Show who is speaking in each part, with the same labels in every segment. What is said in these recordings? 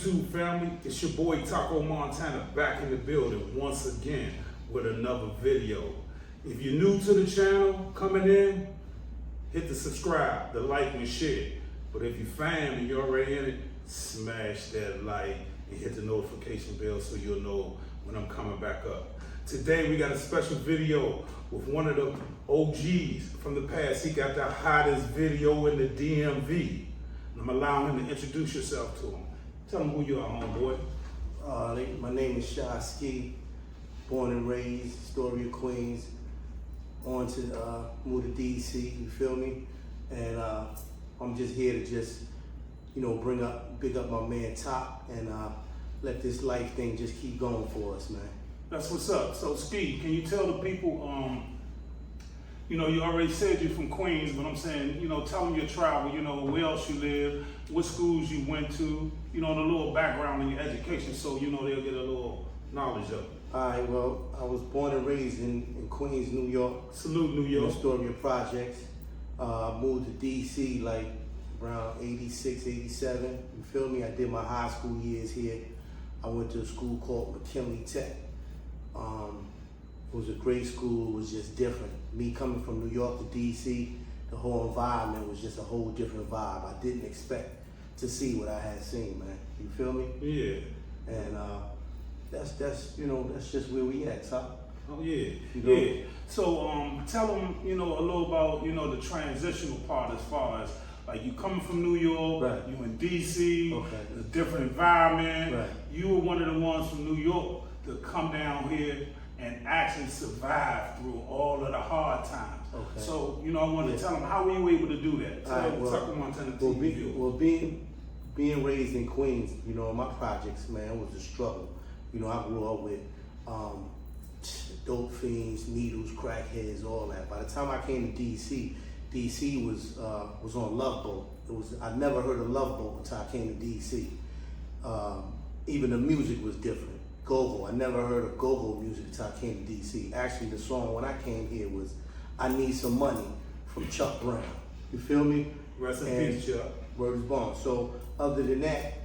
Speaker 1: YouTube family? It's your boy Taco Montana back in the building once again with another video. If you're new to the channel coming in, hit the subscribe, the like and share. But if you're fan and you're already in it, smash that like and hit the notification bell so you'll know when I'm coming back up. Today we got a special video with one of the OGs from the past. He got the hottest video in the DMV. I'm allowing him to introduce yourself to him. Tell him who you are, homeboy.
Speaker 2: My name is Shaskee, born and raised, Astoria, Queens. On to move to DC, you feel me? And I'm just here to just, big up my man Top and let this life thing just keep going for us, man.
Speaker 1: That's what's up. So, Ski, can you tell the people, you already said you're from Queens, but I'm saying, tell them your travel, where else you live, what schools you went to, the little background in your education so, they'll get a little knowledge of it.
Speaker 2: All right, well, I was born and raised in Queens, New York.
Speaker 1: Salute, New York.
Speaker 2: Astoria Projects. Moved to DC like around 86, 87. You feel me? I did my high school years here. I went to a school called McKinley Tech. It was a great school. It was just different. Me coming from New York to DC, the whole environment was just a whole different vibe. I didn't expect to see what I had seen, man. You feel me?
Speaker 1: Yeah.
Speaker 2: And that's just where we at, Top.
Speaker 1: Oh yeah, yeah. So tell them, a little about, the transitional part as far as like you coming from New York,
Speaker 2: right.
Speaker 1: You in DC,
Speaker 2: okay.
Speaker 1: A different environment.
Speaker 2: Right.
Speaker 1: You were one of the ones from New York to come down here and actually survive through all of the hard times. Okay. So, I wanted to tell them, how were you able to do that? Taco Montana TV.
Speaker 2: Being raised in Queens, my projects, man, it was a struggle. I grew up with dope fiends, needles, crackheads, all that. By the time I came to DC was on Love Boat. I never heard of Love Boat until I came to DC. Even the music was different. Go-go, I never heard of go-go music until I came to DC. Actually, the song when I came here was "I Need Some Money" from Chuck Brown. You feel me?
Speaker 1: Rest in peace, Chuck.
Speaker 2: Word is born. So other than that,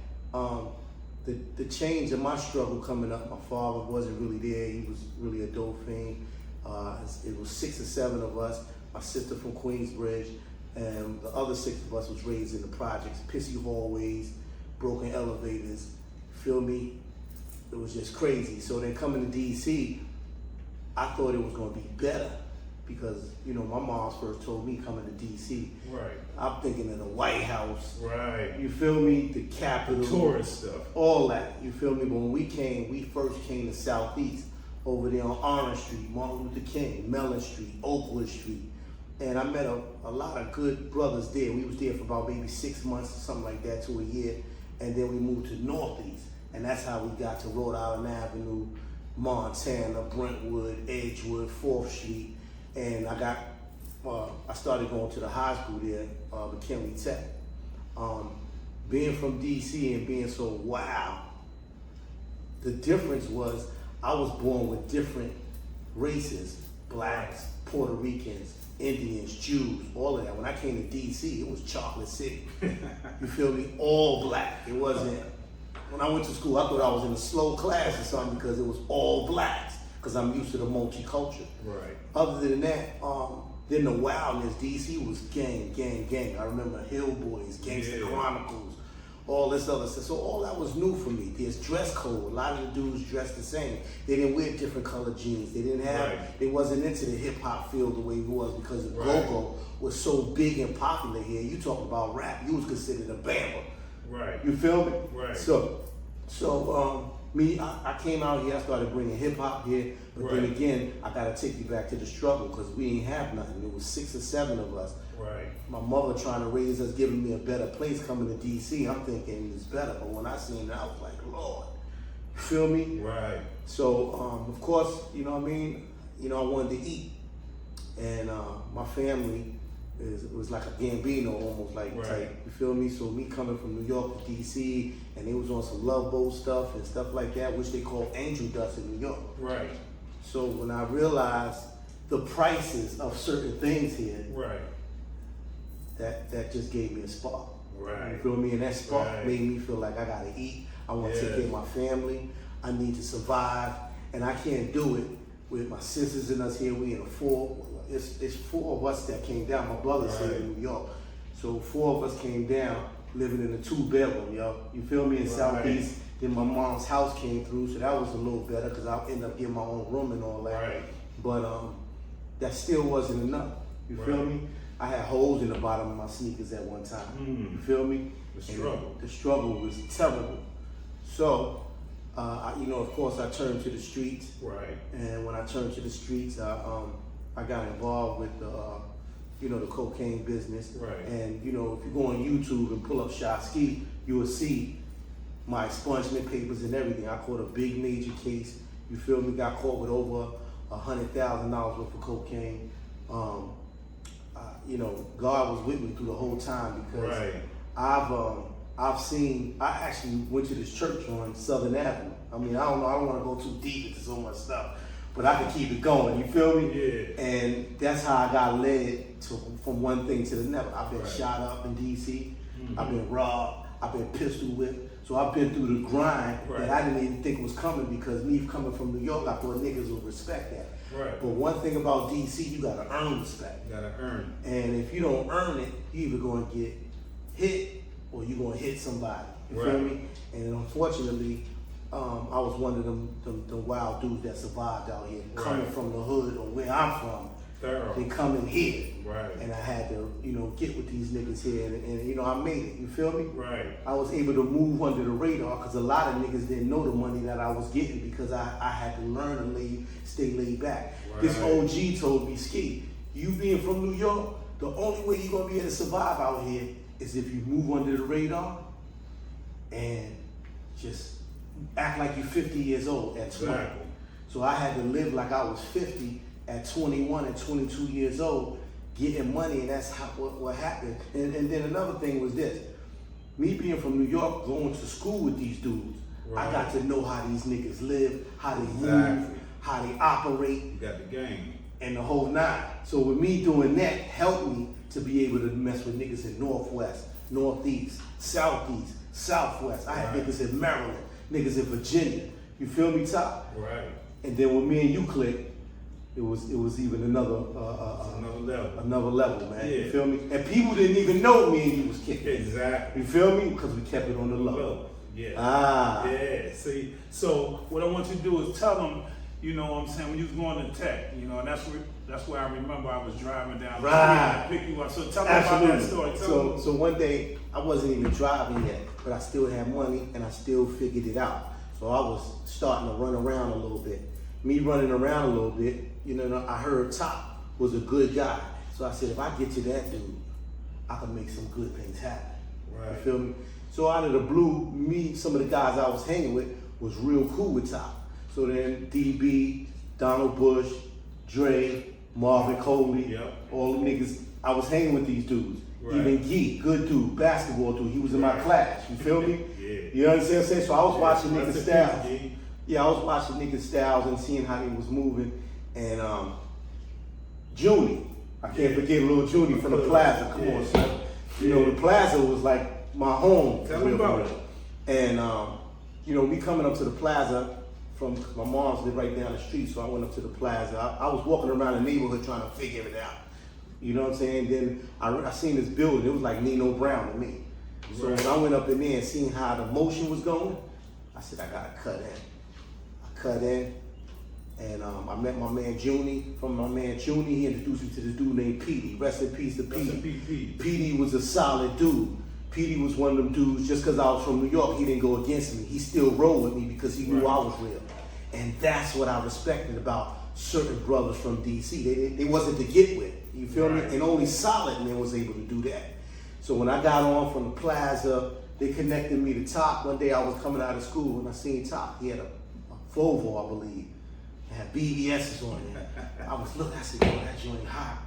Speaker 2: the change of my struggle coming up, my father wasn't really there. He was really a dope fiend. It was 6 or 7 of us. My sister from Queensbridge, and the other 6 of us was raised in the projects, pissy hallways, broken elevators. Feel me? It was just crazy. So then coming to DC, I thought it was gonna be better because, my mom first told me coming to DC.
Speaker 1: Right.
Speaker 2: I'm thinking of the White House.
Speaker 1: Right.
Speaker 2: You feel me? The Capitol.
Speaker 1: The tourist stuff.
Speaker 2: All that. You feel me? But when we first came to Southeast, over there on Orange Street, Martin Luther King, Mellon Street, Oakwood Street. And I met a lot of good brothers there. We was there for about maybe 6 months or something like that to a year. And then we moved to Northeast. And that's how we got to Rhode Island Avenue, Montana, Brentwood, Edgewood, 4th Street. And I started going to the high school there, McKinley Tech. Being from DC and being so wild, the difference was I was born with different races, blacks, Puerto Ricans, Indians, Jews, all of that. When I came to DC, it was Chocolate City. You feel me? All black. It wasn't. When I went to school, I thought I was in a slow class or something because it was all blacks, because I'm used to the multicultural.
Speaker 1: Right.
Speaker 2: Other than that, then the wildness, DC was gang. I remember Hill Boys, Gangster Chronicles, all this other stuff. So all that was new for me. There's dress code. A lot of the dudes dressed the same. They didn't wear different colored jeans. They didn't have, They wasn't into the hip hop field the way it was because the go-go was so big and popular here. You talk about rap, you was considered a bammer.
Speaker 1: Right.
Speaker 2: You feel me?
Speaker 1: Right.
Speaker 2: So I came out here, I started bringing hip hop here, but then again, I gotta take you back to the struggle because we ain't have nothing. It was 6 or 7 of us.
Speaker 1: Right.
Speaker 2: My mother trying to raise us, giving me a better place coming to DC. I'm thinking it's better, but when I seen it, I was like, Lord, you feel me?
Speaker 1: Right.
Speaker 2: So of course, I wanted to eat, and my family was like a Gambino almost like type, you feel me? So me coming from New York to DC, and they was on some Love Boat stuff and stuff like that, which they call angel dust in New York.
Speaker 1: Right.
Speaker 2: So when I realized the prices of certain things here, that just gave me a spark.
Speaker 1: Right.
Speaker 2: You feel me? And that spark made me feel like I gotta eat, I want to take care of my family. I need to survive, and I can't do it with my sisters and us here. We in a four. It's four of us that came down. My brother's here in New York, so four of us came down living in a 2-bedroom, yo. You feel me? In Southeast. Then my mom's house came through, so that was a little better because I ended up getting my own room and all that.
Speaker 1: Right.
Speaker 2: But that still wasn't enough. You feel me? I had holes in the bottom of my sneakers at one time. You feel me?
Speaker 1: The struggle.
Speaker 2: The struggle was terrible. So, you know, of course, I turned to the streets.
Speaker 1: Right.
Speaker 2: And when I turned to the streets, I got involved with you know, the cocaine business.
Speaker 1: Right.
Speaker 2: And you know, if you go on YouTube and pull up Shaskee, you will see my expungement papers and everything. I caught a big major case. You feel me? Got caught with over $100,000 worth of cocaine. You know, God was with me through the whole time because I've seen. I actually went to this church on Southern Avenue. I mean, I don't know. I don't want to go too deep into so much stuff, but I can keep it going. You feel me?
Speaker 1: Yeah.
Speaker 2: And that's how I got led to from one thing to the next. I've been shot up in DC. I've been robbed. I've been pistol whipped. So I've been through the grind that I didn't even think was coming because me coming from New York, I thought niggas would respect that. Right. But one thing about DC, you gotta earn respect.
Speaker 1: You gotta earn it.
Speaker 2: And if you don't earn it, you either gonna get hit or you gonna hit somebody. You feel me? And unfortunately, I was one of them wild dudes that survived out here, coming from the hood or where I'm from. They coming here.
Speaker 1: Right.
Speaker 2: And I had to, you know, get with these niggas here and you know, I made it. You feel me?
Speaker 1: Right.
Speaker 2: I was able to move under the radar because a lot of niggas didn't know the money that I was getting because I had to learn to stay laid back.
Speaker 1: Right.
Speaker 2: This OG told me, Ski, you being from New York, the only way you're gonna be able to survive out here is if you move under the radar and just act like you're 50 years old at 20.
Speaker 1: Exactly.
Speaker 2: So I had to live like I was 50 at 21 and 22 years old, getting money, and that's what happened. And then another thing was this. Me being from New York, going to school with these dudes, I got to know how these niggas live, how they move, how they operate.
Speaker 1: You got the game.
Speaker 2: And the whole nine. So with me doing that, helped me to be able to mess with niggas in Northwest, Northeast, Southeast, Southwest. I had niggas in Maryland, niggas in Virginia. You feel me, Top?
Speaker 1: Right.
Speaker 2: And then when me and you clicked, it was even another level, man.
Speaker 1: Yeah.
Speaker 2: You feel me? And people didn't even know me and you was kicking.
Speaker 1: Exactly.
Speaker 2: You feel me? Because we kept it on the low.
Speaker 1: Yeah. Yeah. See, so what I want you to do is tell them, you know what I'm saying, when you was going to tech, you know, and that's where I remember I was driving down the street and I picked you up. So tell me about that story.
Speaker 2: So one day I wasn't even driving yet, but I still had money and I still figured it out. So I was starting to run around a little bit. Me running around a little bit, you know, I heard Top was a good guy. So I said, if I get to that dude, I can make some good things happen. Right. You feel me? So out of the blue, me, some of the guys I was hanging with was real cool with Top. So then DB, Donald Bush, Dre, Marvin Coley, all the niggas, I was hanging with these dudes. Right. Even Geek, good dude, basketball dude, he was in my class, you feel me? You know what I'm saying? So I was watching niggas' styles. Yeah, I was watching niggas' styles and seeing how they was moving. And Junie, I can't forget little Junie from the Plaza, come on, son. You know, the Plaza was like my home.
Speaker 1: Tell me about it.
Speaker 2: And, you know, me coming up to the Plaza, from my mom's lived right down the street, so I went up to the Plaza. I was walking around the neighborhood trying to figure it out. You know what I'm saying? Then I seen this building. It was like Nino Brown to me. So when I went up in there and seen how the motion was going, I said, I gotta cut in. I cut in, and I met my man Junie. From my man Junie, he introduced me to this dude named Petey. Rest in peace to Petey. Petey was a solid dude. Petey was one of them dudes, just because I was from New York, he didn't go against me. He still rolled with me because he knew I was real. And that's what I respected about certain brothers from DC. They wasn't to get with, you feel me? And only solid men was able to do that. So when I got on from the Plaza, they connected me to Top. One day I was coming out of school and I seen Top. He had a Volvo, I believe. It had BBS's on it. I was looking, I said, yo, that joint hot.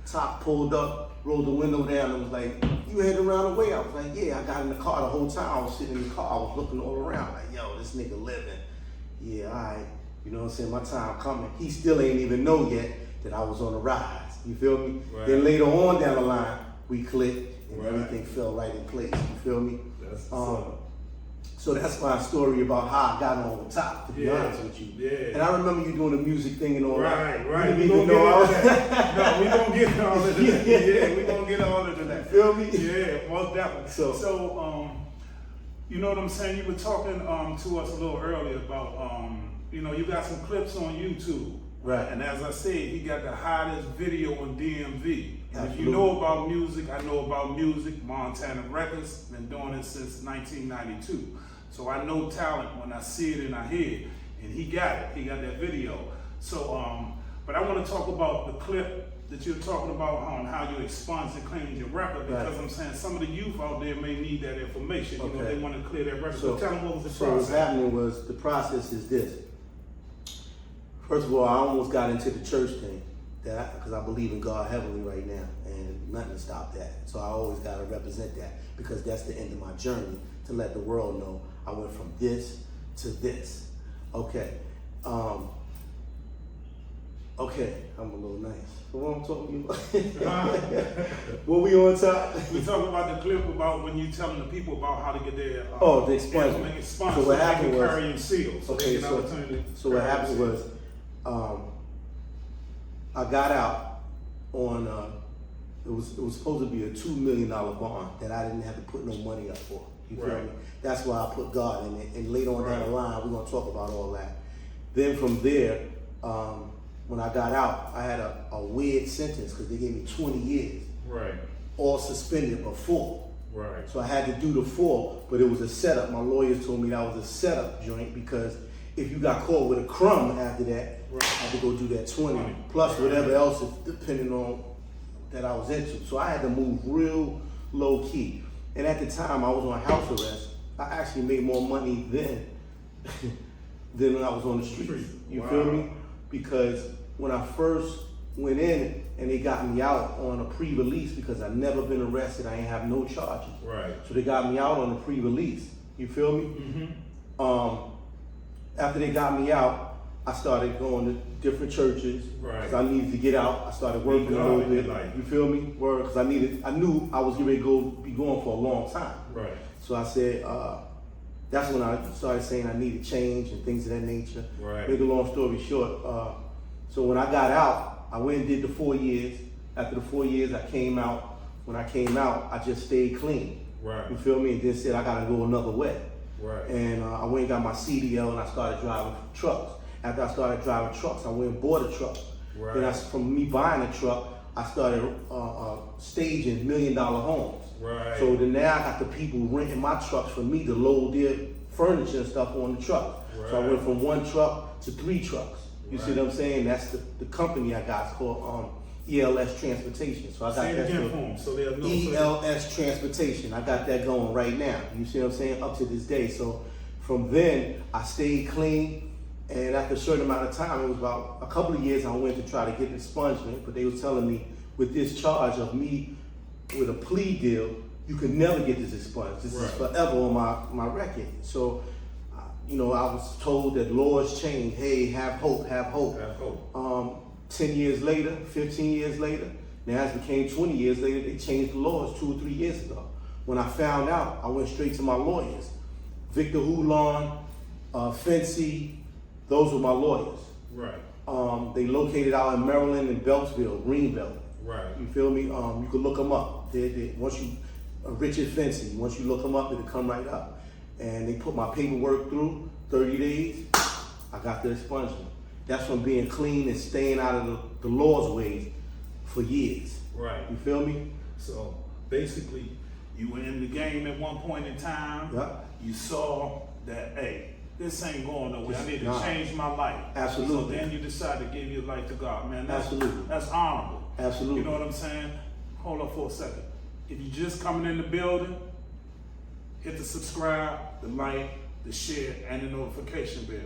Speaker 2: Top pulled up, rolled the window down, and was like, you headed around the way? I was like, yeah, I got in the car the whole time. I was sitting in the car, I was looking all around, like, yo, this nigga living. Yeah, all right. You know what I'm saying? My time coming. He still ain't even know yet that I was on the rise. You feel me? Then later on down the line, we clicked and everything fell right in place. You feel me? So that's my story about how I got on top, to be honest with you.
Speaker 1: Yeah.
Speaker 2: And I remember you doing the music thing and all that.
Speaker 1: Right.
Speaker 2: We gonna get all that.
Speaker 1: No, we gonna get all of that. Yeah, we gonna get all of that.
Speaker 2: Feel me?
Speaker 1: Yeah, most definitely.
Speaker 2: So,
Speaker 1: you know what I'm saying? You were talking to us a little earlier about, you got some clips on YouTube.
Speaker 2: Right.
Speaker 1: And as I said, he got the hottest video on DMV. And if you
Speaker 2: Absolutely.
Speaker 1: know about music, I know about music. Montana Records, been doing it since 1992. So I know talent when I see it and I hear it. And he got it. He got that video. So, but I want to talk about the clip that you're talking about on how you expunge and clean your record, because I'm saying some of the youth out there may need that information. You know, they want to clear their record. So tell them what was the process.
Speaker 2: So what's happening was, the process is this. First of all, I almost got into the church thing, because I believe in God heavily right now, and nothing to stop that. So I always got to represent that, because that's the end of my journey, to let the world know I went from this to this. Okay. Okay, I'm a little nice. So what I'm talking about? What we on top?
Speaker 1: We talking about the clip about when you telling the people about how to get their
Speaker 2: the expungement.
Speaker 1: So
Speaker 2: what happened was,
Speaker 1: carrying seals.
Speaker 2: Okay, so what happened was, I got out on it was supposed to be a $2 million bond that I didn't have to put no money up for. You feel me? That's why I put God in it. And later on down the line, we're gonna talk about all that. Then from there, when I got out, I had a weird sentence, because they gave me 20 years.
Speaker 1: Right.
Speaker 2: All suspended but 4.
Speaker 1: Right.
Speaker 2: So I had to do the 4, but it was a setup. My lawyers told me that was a setup joint, because if you got caught with a crumb after that, I had to go do that 20 plus whatever else is depending on that I was into. So I had to move real low key. And at the time I was on house arrest, I actually made more money then than when I was on the street. You feel me? Because when I first went in and they got me out on a pre-release, because I'd never been arrested, I ain't have no charges.
Speaker 1: Right.
Speaker 2: So they got me out on a pre-release. You feel me? Mm-hmm. After they got me out, I started going to different churches. Right. Because I needed to get out. I started working a little bit. You feel me? Because I knew I was getting ready to be going for a long time. Right. So I said, that's when I started saying I needed change and things of that nature. Right. Make a long story short, so when I got out, I went and did the 4 years. After the 4 years, I came out. When I came out, I just stayed clean. Right. You feel me? And then said I gotta go another way. Right. And I went and got my CDL and I started driving trucks. After I started driving trucks, I went and bought a truck. Right. Then from me buying a truck, I started staging $1 million homes. Right. So then now I got the people renting my trucks for me to load their furniture and stuff on the truck. Right. So I went from 1 truck to 3 trucks. You see what I'm saying? That's the company I got. It's called ELS Transportation. So I got
Speaker 1: Say it again for them, so they'll know.
Speaker 2: ELS Transportation. I got that going right now. You see what I'm saying? Up to this day. So from then, I stayed clean. And after a certain amount of time, it was about a couple of years, I went to try to get an expungement, but they was telling me with this charge of me with a plea deal, you could never get this expunged. This is forever on my record. So, I was told that laws change. Hey, have hope, have hope. Have hope. 10 years later, 15 years later, now it became 20 years later, they changed the laws 2 or 3 years ago. When I found out, I went straight to my lawyers. Victor Houlon, Fency, those were my lawyers. Right. They located out in Maryland and Beltsville, Greenbelt. Right. You feel me? You can look them up. Once you, Richard Fency, once you look them up, it'll come right up. And they put my paperwork through, 30 days, I got the expungement. That's from being clean and staying out of the law's ways for years. Right. You feel me?
Speaker 1: So basically, you were in the game at one point in time. Yep. You saw that, hey, this ain't going nowhere. I need to change my life.
Speaker 2: Absolutely.
Speaker 1: So then you decide to give your life to God, man.
Speaker 2: Absolutely.
Speaker 1: That's honorable.
Speaker 2: Absolutely.
Speaker 1: You know what I'm saying? Hold up for a second. If you're just coming in the building, hit the subscribe, the like, the share, and the notification bell.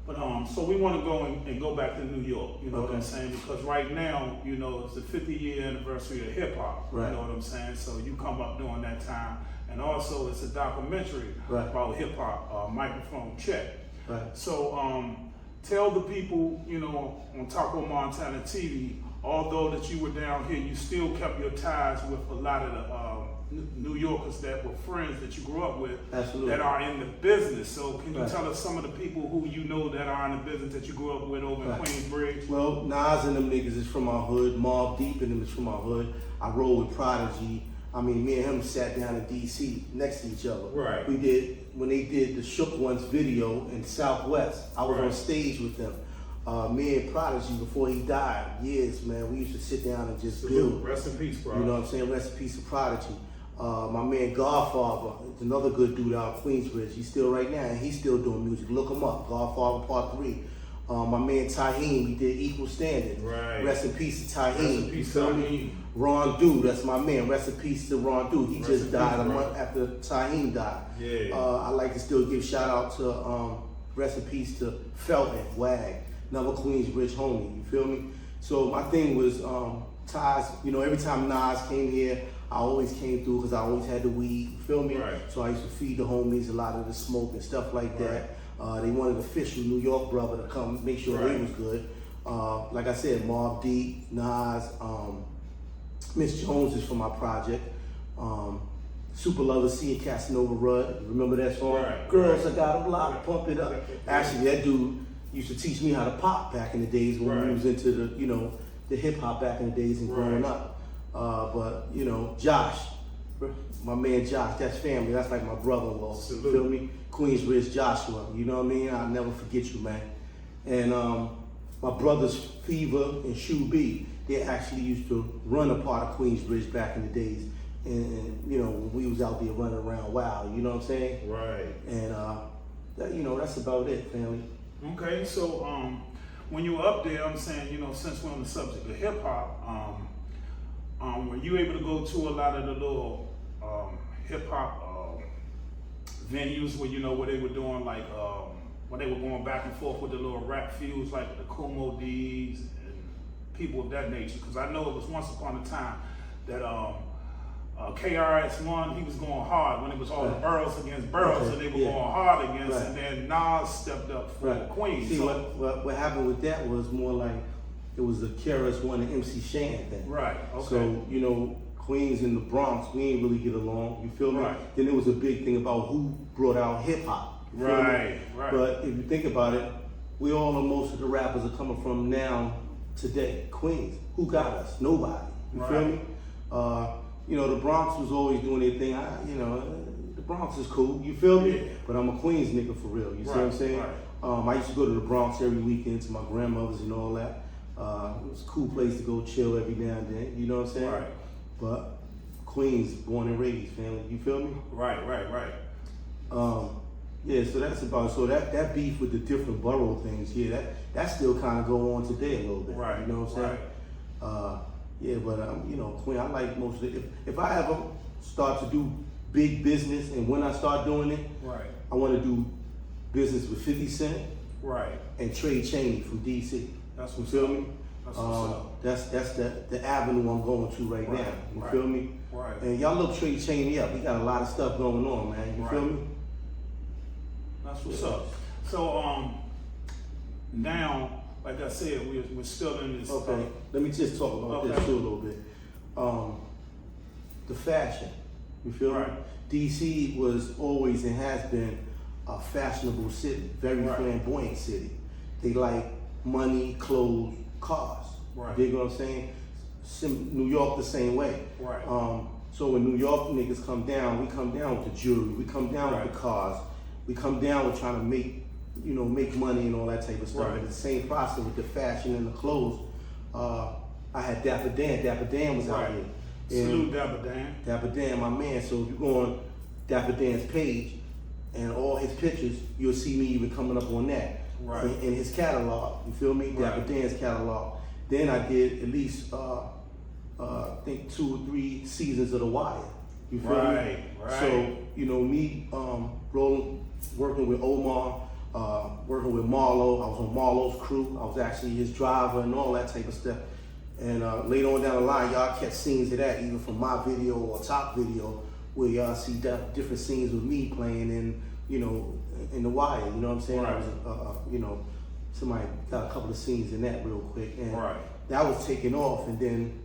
Speaker 1: But so we want to go and go back to New York. You know what I'm saying? Because right now, it's the 50-year anniversary of hip hop. Right. You know what I'm saying? So you come up during that time. And also, it's a documentary about hip hop, Microphone Check. Right. So, tell the people, on Taco Montana TV, although that you were down here, you still kept your ties with a lot of New Yorkers that were friends that you grew up with
Speaker 2: Absolutely.
Speaker 1: that are in the business. So can you
Speaker 2: Right.
Speaker 1: tell us some of the people who you know that are in the business that you grew up with over in
Speaker 2: Right.
Speaker 1: Queensbridge?
Speaker 2: Well, Nas and them niggas is from our hood. Mobb Deep and them is from our hood. I roll with Prodigy. I mean, me and him sat down in D.C. next to each other.
Speaker 1: Right.
Speaker 2: We did, when they did the Shook Ones video in Southwest, I was
Speaker 1: Right.
Speaker 2: on stage with them. Me and Prodigy, before he died, years, man, we used to sit down and just build.
Speaker 1: Rest in peace, bro.
Speaker 2: You know what I'm saying? Rest in peace to Prodigy. My man Godfather, another good dude out of Queensbridge. He's still right now, and he's still doing music. Look him up, Godfather Part 3. My man Taheem, he did Equal Standard.
Speaker 1: Right.
Speaker 2: Rest in peace to Taheem.
Speaker 1: Rest in peace,
Speaker 2: You feel me?
Speaker 1: Taheem.
Speaker 2: Ron Dew, that's my man. Rest in peace to Ron Dew. He
Speaker 1: Rest
Speaker 2: just
Speaker 1: in
Speaker 2: died
Speaker 1: peace,
Speaker 2: a
Speaker 1: bro.
Speaker 2: month after Taheem died.
Speaker 1: Yeah.
Speaker 2: I like to still give shout out to rest in peace to Felton, Wag, another Queensbridge homie. You feel me? So my thing was ties. You know, every time Nas came here, I always came through because I always had the weed. You feel me?
Speaker 1: Right.
Speaker 2: So I used to feed the homies a lot of the smoke and stuff like that. They wanted an official New York brother to come make sure they
Speaker 1: Right.
Speaker 2: was good. Like I said, Mobb Deep, Nas, Miss Jones is from my project. Super Lover C and Casanova Rudd. Remember that song?
Speaker 1: Right,
Speaker 2: Girls,
Speaker 1: right.
Speaker 2: I got a block, pump it up. Actually, that dude used to teach me how to pop back in the days when we
Speaker 1: Right.
Speaker 2: was into the, you know, the hip hop back in the days and growing
Speaker 1: Right.
Speaker 2: up. But you know, Josh, my man Josh, that's family. That's like my brother-in-law.
Speaker 1: Salute.
Speaker 2: Feel me? Queensbridge Joshua. You know what I mean? I'll never forget you, man. And my brothers Fever and Shoe B, they actually used to run a part of Queensbridge back in the days. And you know, when we was out there running around wild, you know what I'm saying?
Speaker 1: Right.
Speaker 2: And that, you know, that's about it, family.
Speaker 1: Okay, so when you were up there, I'm saying, you know, since we're on the subject of hip hop, were you able to go to a lot of the little hip hop venues where, you know, where they were doing like when they were going back and forth with the little rap feuds, like the Kumo D's and people of that nature? Because I know it was once upon a time that KRS-One, he was going hard when it was all the boroughs against boroughs,
Speaker 2: Okay,
Speaker 1: and they were
Speaker 2: yeah.
Speaker 1: going hard against,
Speaker 2: Right.
Speaker 1: and then Nas stepped up for
Speaker 2: Right.
Speaker 1: Queens.
Speaker 2: See,
Speaker 1: So-
Speaker 2: what happened with that was more like it was the KRS-One and MC Shan thing.
Speaker 1: Right, okay.
Speaker 2: So, you know, Queens and the Bronx, we ain't really get along. You feel me?
Speaker 1: Right.
Speaker 2: Then there was a big thing about who brought out hip hop. You feel me?
Speaker 1: Right, right.
Speaker 2: But if you think about it, we all know most of the rappers are coming from now today. Queens. Who got us? Nobody. You feel
Speaker 1: Right.
Speaker 2: me? You know, the Bronx was always doing their thing. You know, the Bronx is cool. You feel me?
Speaker 1: Yeah.
Speaker 2: But I'm a Queens nigga for real. You see what I'm
Speaker 1: Right,
Speaker 2: saying?
Speaker 1: right.
Speaker 2: I used to go to the Bronx every weekend to my grandmother's and all that. It was a cool place to go chill every now and then. You know what I'm saying?
Speaker 1: Right.
Speaker 2: But Queens, born and raised, family. You feel me?
Speaker 1: Right.
Speaker 2: Yeah, so that's about that beef with the different borough things. Yeah, that still kind of go on today a little bit.
Speaker 1: Right,
Speaker 2: You know what I'm saying? Yeah, but you know, Queen, I like most of it. If I ever start to do big business, and when I start doing it,
Speaker 1: Right.
Speaker 2: I want to do business with 50 Cent
Speaker 1: Right.
Speaker 2: and Trey Chaney from DC.
Speaker 1: That's
Speaker 2: You
Speaker 1: what's
Speaker 2: feel
Speaker 1: up.
Speaker 2: me?
Speaker 1: That's what's up.
Speaker 2: That's the avenue I'm going to right
Speaker 1: Right,
Speaker 2: now. You
Speaker 1: right,
Speaker 2: feel me?
Speaker 1: right.
Speaker 2: And y'all look Trey Chaney up. He got a lot of stuff going on, man. You feel
Speaker 1: Right.
Speaker 2: me?
Speaker 1: That's what's up. So now, like I said, we're still in this.
Speaker 2: Okay, let me just talk about this
Speaker 1: Okay.
Speaker 2: too a little bit. The fashion, you feel me?
Speaker 1: Right.
Speaker 2: DC was always and has been a fashionable city, very
Speaker 1: Right.
Speaker 2: flamboyant city. They like money, clothes, cars.
Speaker 1: Right.
Speaker 2: You dig what I'm saying? New York the same way.
Speaker 1: Right.
Speaker 2: So when New York niggas come down, we come down with the jewelry, we come down
Speaker 1: Right.
Speaker 2: with the cars, we come down with trying to make money and all that type of stuff.
Speaker 1: Right.
Speaker 2: But the same process with the fashion and the clothes. I had Dapper Dan. Dapper Dan was out
Speaker 1: Right.
Speaker 2: here.
Speaker 1: Salute Dapper Dan.
Speaker 2: Dapper Dan, my man. So if you go on Dapper Dan's page and all his pictures, you'll see me even coming up on that.
Speaker 1: Right.
Speaker 2: In his catalog, you feel me?
Speaker 1: Right.
Speaker 2: Dapper Dan's catalog. Then I did at least I think 2 or 3 seasons of The Wire. You feel me?
Speaker 1: Right, right.
Speaker 2: So, you know, me working with Omar, working with Marlo. I was on Marlo's crew. I was actually his driver and all that type of stuff. And later on down the line, y'all catch scenes of that, either from my video or top video, where y'all see different scenes with me playing in, you know, in The Wire. You know what I'm saying?
Speaker 1: Right.
Speaker 2: I was, you know, somebody got a couple of scenes in that real quick, and
Speaker 1: Right.
Speaker 2: that was taking off. And then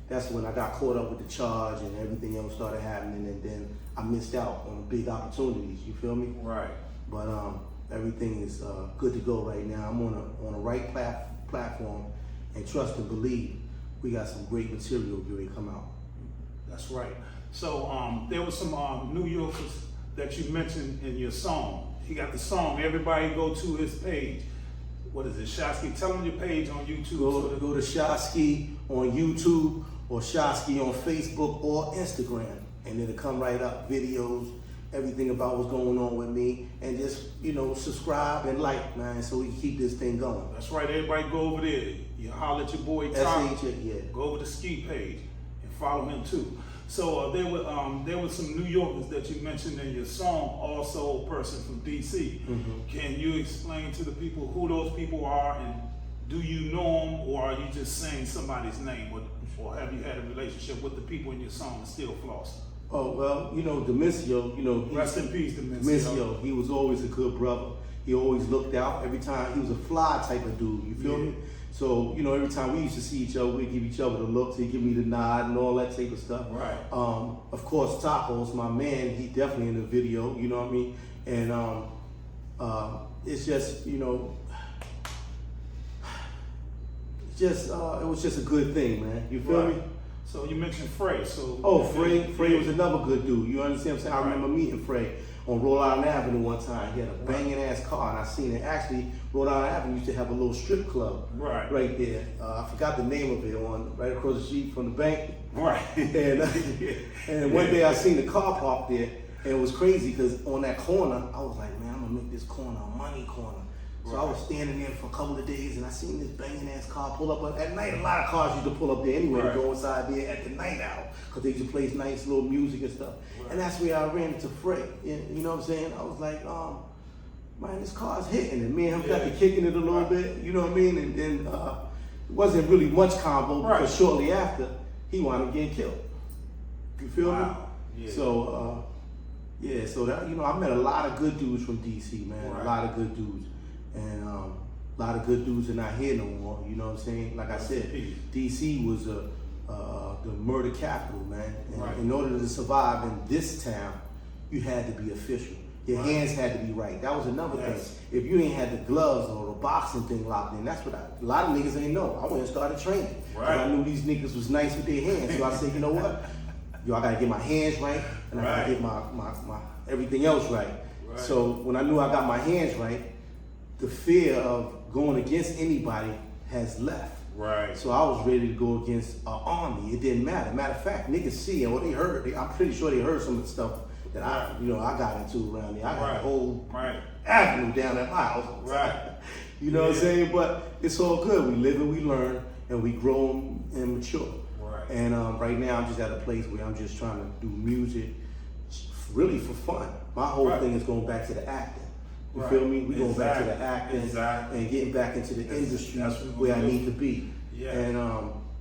Speaker 2: that's when I got caught up with the charge and everything else started happening, and then I missed out on big opportunities. You feel me?
Speaker 1: Right.
Speaker 2: But everything is good to go right now. I'm on a right platform, and trust and believe, we got some great material ready to come out.
Speaker 1: That's right. So there was some New Yorkers that you mentioned in your song. He got the song. Everybody go to his page. What is it, Shaskee? Tell them your page on YouTube.
Speaker 2: Go to Shaskee on YouTube or Shaskee on Facebook or Instagram, and it'll come right up. Videos, everything about what's going on with me, and just, you know, subscribe and like, man, so we can keep this thing going.
Speaker 1: That's right. Everybody go over there. You holler at your boy Tom.
Speaker 2: Yeah.
Speaker 1: Go over to Ski page and follow him too. So there were some New Yorkers that you mentioned in your song, also a person from DC.
Speaker 2: Mm-hmm.
Speaker 1: Can you explain to the people who those people are, and do you know them, or are you just saying somebody's name, or have you had a relationship with the people in your song and still floss?
Speaker 2: Oh, well, you know, Demisio, you know.
Speaker 1: Rest in peace, Demisio.
Speaker 2: Demisio, he was always a good brother. He always looked out every time. He was a fly type of dude, you feel me? So, you know, every time we used to see each other, we'd give each other the looks, he'd give me the nod and all that type of stuff.
Speaker 1: Right.
Speaker 2: Of course, Tacos, my man, he definitely in the video, you know what I mean? And it's just, you know, it was just a good thing, man. You feel me?
Speaker 1: So you mentioned Frey. So
Speaker 2: Frey was another good dude. You understand what I'm saying? I remember meeting Frey on Rhode Island Avenue one time. He had a banging ass car, and I seen it. Actually, Rhode Island Avenue used to have a little strip club right there. I forgot the name of it, right across the street from the bank.
Speaker 1: Right.
Speaker 2: And one day I seen the car parked there, and it was crazy because on that corner, I was like, man, I'm gonna make this corner a money corner. So I was standing there for a couple of days, and I seen this banging ass car pull up. At night, a lot of cars used to pull up there anyway to go inside there at the night hour, because they used to play nice little music and stuff. And that's where I ran into Frey. You know what I'm saying? I was like, man, this car's hitting. And me and him got to kicking it a little bit, you know what I mean? And then it wasn't really much combo, because shortly after, he wound up getting killed. You feel me?
Speaker 1: Yeah.
Speaker 2: So, so that, you know, I met a lot of good dudes from DC, man. A lot of good dudes. And a lot of good dudes are not here no more, you know what I'm saying? Like I said, DC was the murder capital, man. And in order to survive in this town, you had to be official. Your hands had to be right. That was another thing. If you ain't had the gloves or the boxing thing locked in, that's what a lot of niggas ain't know. I went and started training. I knew these niggas was nice with their hands. So I said, you know what? I gotta get my hands right, and I gotta get my everything else right. So when I knew I got my hands right, the fear of going against anybody has left. So I was ready to go against an army. It didn't matter. Matter of fact, niggas see and what they heard. I'm pretty sure they heard some of the stuff that I got into around there. I got a whole avenue down at my house. You know what I'm saying? But it's all good. We live and we learn, and we grow and mature. And right now, I'm just at a place where I'm just trying to do music, really for fun. My whole thing is going back to the acting. You feel me? We going back to the acting and getting back into the industry where I need to be. And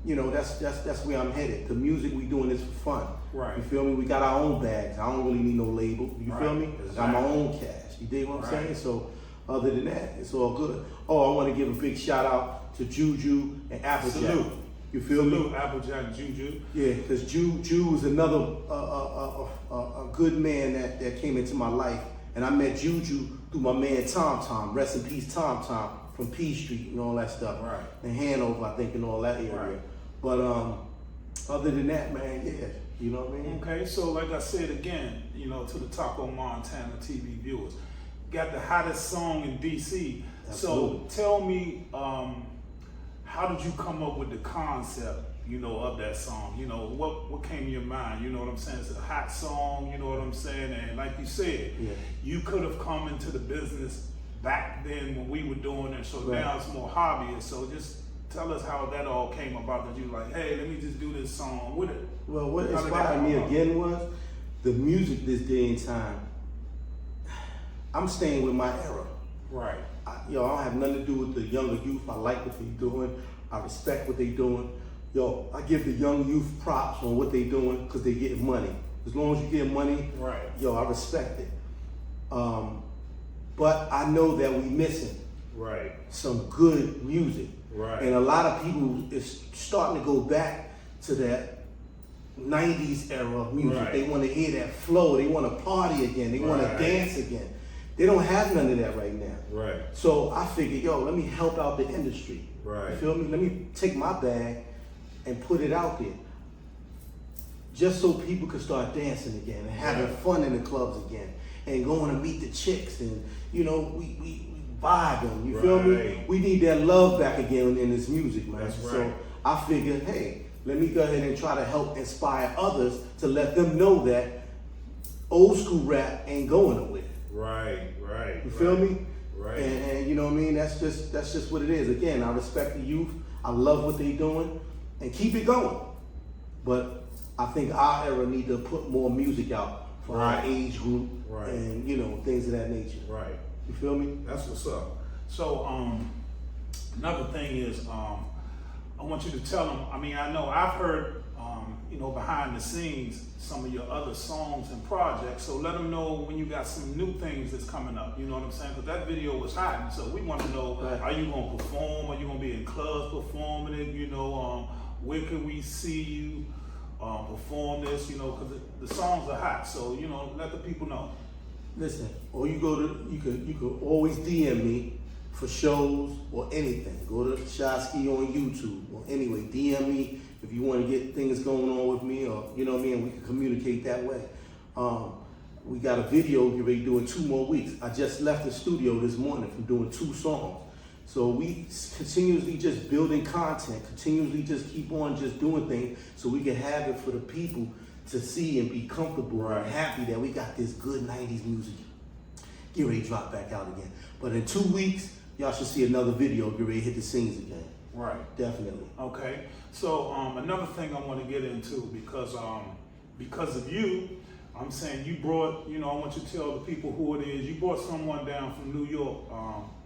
Speaker 2: you know, that's where I'm headed. The music we doing is for fun. You feel me? We got our own bags. I don't really need no label. You feel me? I got my own cash. You dig what I'm saying? So other than that, it's all good. Oh, I want to give a big shout out to Juju and Applejack.
Speaker 1: Salute.
Speaker 2: You feel me?
Speaker 1: Applejack, Juju.
Speaker 2: Yeah, because Juju was another a good man that came into my life. And I met Juju through my man Tom. Rest in peace, Tom from P Street and all that stuff. And Hanover, I think, and all that area. But other than that, man, you know what I mean?
Speaker 1: Okay, so like I said again, you know, to the Taco Montana TV viewers, got the hottest song in DC.
Speaker 2: Absolutely.
Speaker 1: So tell me, how did you come up with the concept, you know, of that song? You know, what came to your mind? You know what I'm saying? It's a hot song, you know what I'm saying? And like you said, you could have come into the business back then when we were doing it, so now it's more hobbyist. So just tell us how that all came about, that you like, hey, let me just do this song with it.
Speaker 2: Well, what inspired me again was the music this day and time. I'm staying with my era. I don't have nothing to do with the younger youth. I like what they're doing. I respect what they're doing. I give the young youth props on what they're doing because they're getting money. As long as you get money, I respect it. But I know that we missing some good music. And a lot of people is starting to go back to that 90s era of music.
Speaker 1: Right.
Speaker 2: They want to hear that flow. They want to party again. They want to
Speaker 1: Right.
Speaker 2: dance again. They don't have none of that right now.
Speaker 1: Right.
Speaker 2: So I figured, yo, let me help out the industry.
Speaker 1: Right.
Speaker 2: You feel me? Let me take my bag and put it out there. Just so people could start dancing again and having
Speaker 1: Right.
Speaker 2: fun in the clubs again and going to meet the chicks and, you know, we vibing. You feel me?
Speaker 1: Right.
Speaker 2: We need that love back again in this music, man.
Speaker 1: That's
Speaker 2: So
Speaker 1: right.
Speaker 2: I figured, hey, let me go ahead and try to help inspire others to let them know that old school rap ain't going nowhere.
Speaker 1: Right. Right.
Speaker 2: You feel me?
Speaker 1: Right.
Speaker 2: And you know what I mean? That's just what it is. Again, I respect the youth. I love what they doing, and keep it going. But I think our era need to put more music out for our
Speaker 1: Right.
Speaker 2: age group,
Speaker 1: Right.
Speaker 2: and you know, things of that nature.
Speaker 1: Right.
Speaker 2: You feel me?
Speaker 1: That's what's up. So, another thing is, I want you to tell them. I mean, I know I've heard, you know, behind the scenes, some of your other songs and projects. So let them know when you got some new things that's coming up. You know what I'm saying? Because that video was hot, and so we want to know:
Speaker 2: Right.
Speaker 1: Are you gonna perform? Are you gonna be in clubs performing it? You know, where can we see you perform this? You know, because the songs are hot. So you know, let the people know.
Speaker 2: Listen, or you could always DM me for shows or anything. Go to Shaskee on YouTube or anyway, DM me if you want to get things going on with me, or you know what I mean, we can communicate that way. We got a video you're ready to do in 2 more weeks. I just left the studio this morning from doing 2 songs. So we continuously just building content, continuously just keep on just doing things so we can have it for the people to see and be comfortable
Speaker 1: Right.
Speaker 2: and happy that we got this good 90s music. Get ready to drop back out again. But in 2 weeks, y'all should see another video, get ready to hit the scenes again.
Speaker 1: Right.
Speaker 2: Definitely.
Speaker 1: Okay, so another thing I want to get into because of you, I'm saying you brought, you know, I want you to tell the people who it is. You brought someone down from New York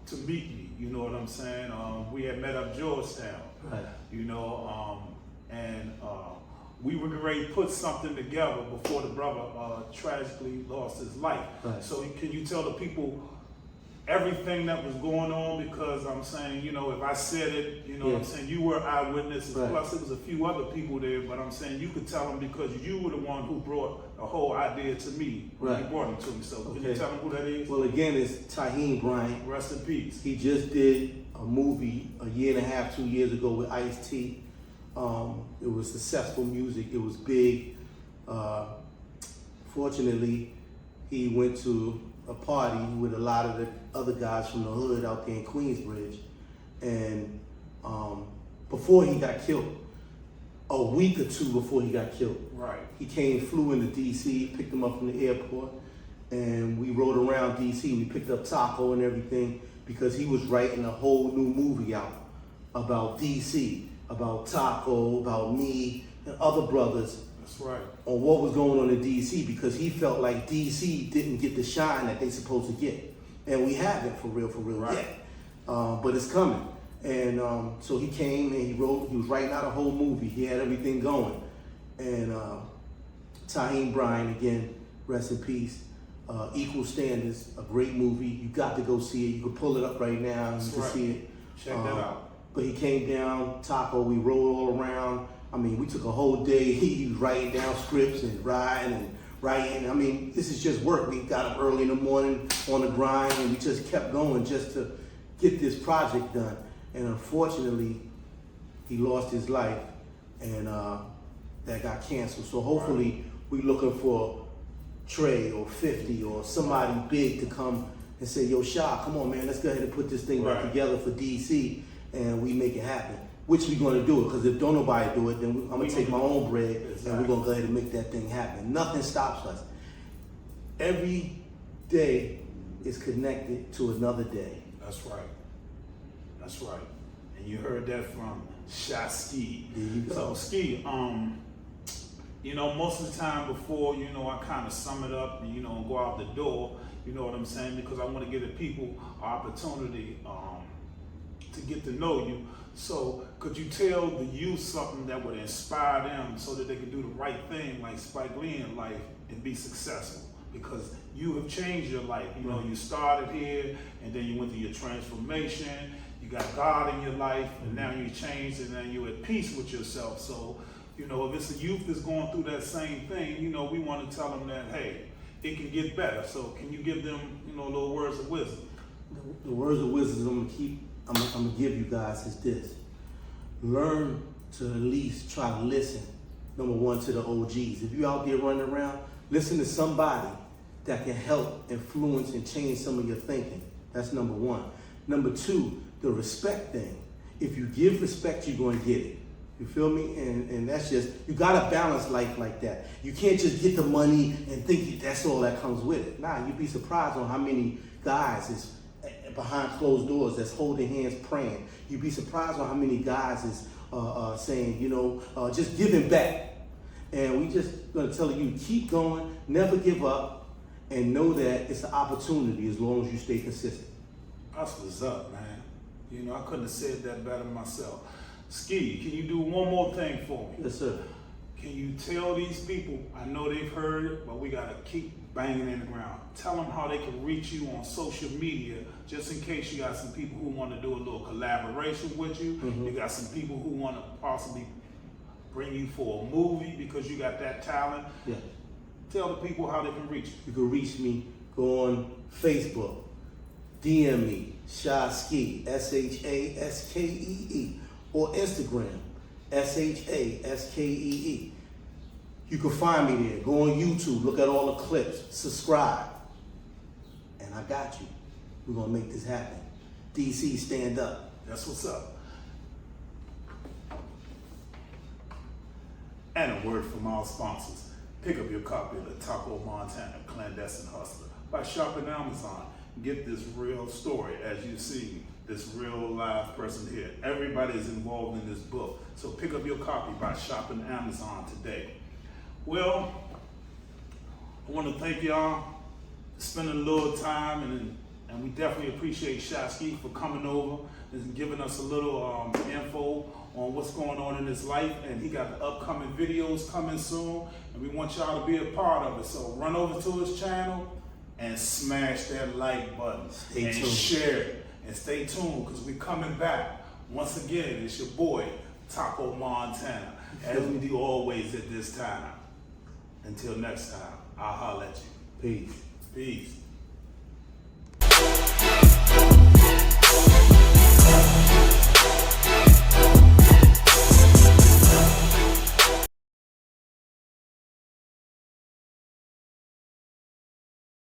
Speaker 1: to meet me. You know what I'm saying? We had met up Georgetown.
Speaker 2: Right.
Speaker 1: You know, and we were ready to put something together before the brother tragically lost his life.
Speaker 2: Right.
Speaker 1: So can you tell the people everything that was going on? Because I'm saying, you know, if I said it, you know what I'm saying, you were eyewitnesses,
Speaker 2: Right.
Speaker 1: plus there was a few other people there, but I'm saying you could tell them because you were the one who brought the whole idea to me. When
Speaker 2: Right.
Speaker 1: you brought them to me. So can you
Speaker 2: Okay.
Speaker 1: tell them who that is?
Speaker 2: Well, again, it's Taheem Bryant.
Speaker 1: Rest in peace.
Speaker 2: He just did a movie a year and a half, 2 years ago with Ice-T. It was successful music. It was big. Fortunately, he went to a party with a lot of the other guys from the hood out there in Queensbridge. And before he got killed, a week or 2 before he got killed,
Speaker 1: Right.
Speaker 2: he flew into DC, picked him up from the airport, and we rode around DC. We picked up Taco and everything because he was writing a whole new movie out about DC, about Taco, about me, and other brothers
Speaker 1: That's right.
Speaker 2: on what was going on in DC because he felt like DC didn't get the shine that they supposed to get. And we haven't for real
Speaker 1: Right.
Speaker 2: yet. But it's coming. And so he came and he was writing out a whole movie. He had everything going. And Taheem Bryant, again, rest in peace. Equal Standards, a great movie. You got to go see it. You can pull it up right now.
Speaker 1: That's
Speaker 2: You can
Speaker 1: right.
Speaker 2: see it.
Speaker 1: Check that out.
Speaker 2: But he came down, Taco, we rode all around. I mean, we took a whole day. He was writing down scripts and writing. I mean, this is just work. We got up early in the morning on the grind, and we just kept going just to get this project done. And unfortunately, he lost his life, and that got canceled. So hopefully, we're looking for Trey or 50 or somebody big to come and say, yo, Sha, come on, man, let's go ahead and put this thing back
Speaker 1: Right.
Speaker 2: together for DC, and we make it happen. Which we're going to do it, because if don't nobody do it, then I'm going to take my own bread,
Speaker 1: Exactly.
Speaker 2: and we're going to go ahead and make that thing happen. Nothing stops us. Every day is connected to another day.
Speaker 1: That's right. That's right. And you heard that from Shaskee.
Speaker 2: There you go.
Speaker 1: So Ski, you know, most of the time before, you know, I kind of sum it up and, you know, go out the door, you know what I'm saying? Because I want to give the people an opportunity to get to know you. So could you tell the youth something that would inspire them so that they could do the right thing like Spike Lee in life and be successful? Because you have changed your life. You know, you started here and then you went through your transformation. You got God in your life and now you changed and now you're at peace with yourself. So You know, if it's a youth that's going through that same thing, you know, we want to tell them that, hey, it can get better. So can you give them, you know, little words of wisdom?
Speaker 2: The words of wisdom I'm gonna give you guys is this. Learn to at least try to listen, number one, to the OGs. If you out there running around, listen to somebody that can help influence and change some of your thinking. That's number one. Number two, the respect thing. If you give respect, you're gonna get it. You feel me? And that's just, you gotta balance life like that. You can't just get the money and think that's all that comes with it. Nah, you'd be surprised on how many guys is behind closed doors that's holding hands praying. You'd be surprised on how many guys is saying, you know, just giving back. And we just gonna tell you, keep going, never give up, and know that it's an opportunity as long as you stay consistent.
Speaker 1: That's what's up, man. You know, I couldn't have said that better myself. Ski, can you do one more thing for me?
Speaker 2: Yes, sir.
Speaker 1: Can you tell these people, I know they've heard it, but we gotta keep banging in the ground. Tell them how they can reach you on social media, just in case you got some people who wanna do a little collaboration with you.
Speaker 2: Mm-hmm.
Speaker 1: You got some people who wanna possibly bring you for a movie because you got that talent.
Speaker 2: Yeah.
Speaker 1: Tell the people how they can reach you.
Speaker 2: You can reach me, go on Facebook, DM me, Shaskee, Shaskee, or Instagram, Shaskee. You can find me there. Go on YouTube, look at all the clips, subscribe, and I got you. We're gonna make this happen. DC, stand up.
Speaker 1: That's what's up. And a word from our sponsors. Pick up your copy of the Taco Montana Clandestine Hustler by shopping Amazon. Get this real story, as you see, this real live person here. Everybody is involved in this book. So pick up your copy by shopping Amazon today. Well, I want to thank y'all for spending a little time, and we definitely appreciate Shaskee for coming over and giving us a little info on what's going on in his life. And he got the upcoming videos coming soon, and we want y'all to be a part of it. So run over to his channel and smash that like button. Stay tuned. Share it. And stay tuned, because we're coming back. Once again, it's your boy, Taco Montana, as we do always at this time. Until next time, I'll holler at you.
Speaker 2: Peace.
Speaker 1: Peace.